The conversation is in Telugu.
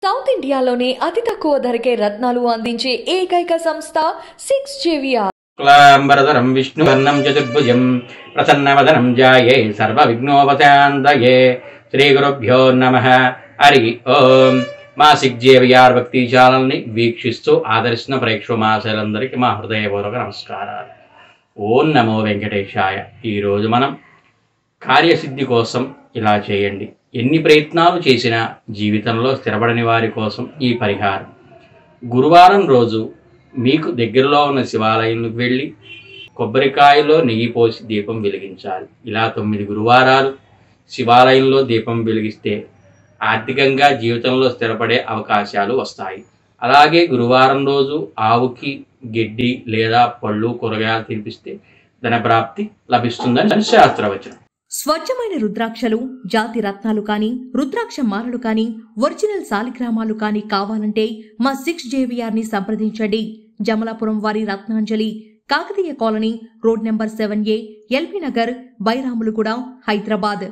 సౌత్ ఇండియాలోనే అతి తక్కువ ధరకే రత్నాలు అందించే ఏకైక సంస్థ 6JVR. క్లాంబరధరం విష్ణువర్ణం చతుర్భుజం ప్రసన్నవదనం ధ్యాయే సర్వవిఘ్నోపశాంతయే. శ్రీ గురుభ్యో నమః. హరి ఓం. మా 6JVR భక్తి ఛానల్ని వీక్షిస్తూ ఆదరిస్తున్న ప్రేక్షక మహాశయులందరికీ మా హృదయపూర్వక నమస్కారాలు. ఓం నమో వెంకటేశాయ. ఈరోజు మనం కార్యసిద్ధి కోసం ఇలా చేయండి. ఎన్ని ప్రయత్నాలు చేసినా జీవితంలో స్థిరపడని వారి కోసం ఈ పరిహారం. గురువారం రోజు మీకు దగ్గరలో ఉన్న శివాలయంలోకి వెళ్ళి కొబ్బరికాయలో నెయ్యి పోసి దీపం వెలిగించాలి. ఇలా 9 గురువారాలు శివాలయంలో దీపం వెలిగిస్తే ఆర్థికంగా జీవితంలో స్థిరపడే అవకాశాలు వస్తాయి. అలాగే గురువారం రోజు ఆవుకి గడ్డి లేదా పళ్ళు కూరగాయలు తినిపిస్తే ధనప్రాప్తి లభిస్తుందని శాస్త్రవచనం. స్వచ్ఛమైన రుద్రాక్షలు, జాతి రత్నాలు కానీ, రుద్రాక్ష మాలలు కానీ, ఒరిజినల్ సాలిగ్రామాలు కానీ కావాలంటే మా 6JVR ని సంప్రదించండి. జమలాపురం వారి Ratnanjali, Kakatiya colony, road number 7A, LB Nagar, Bairamalguda, Hyderabad.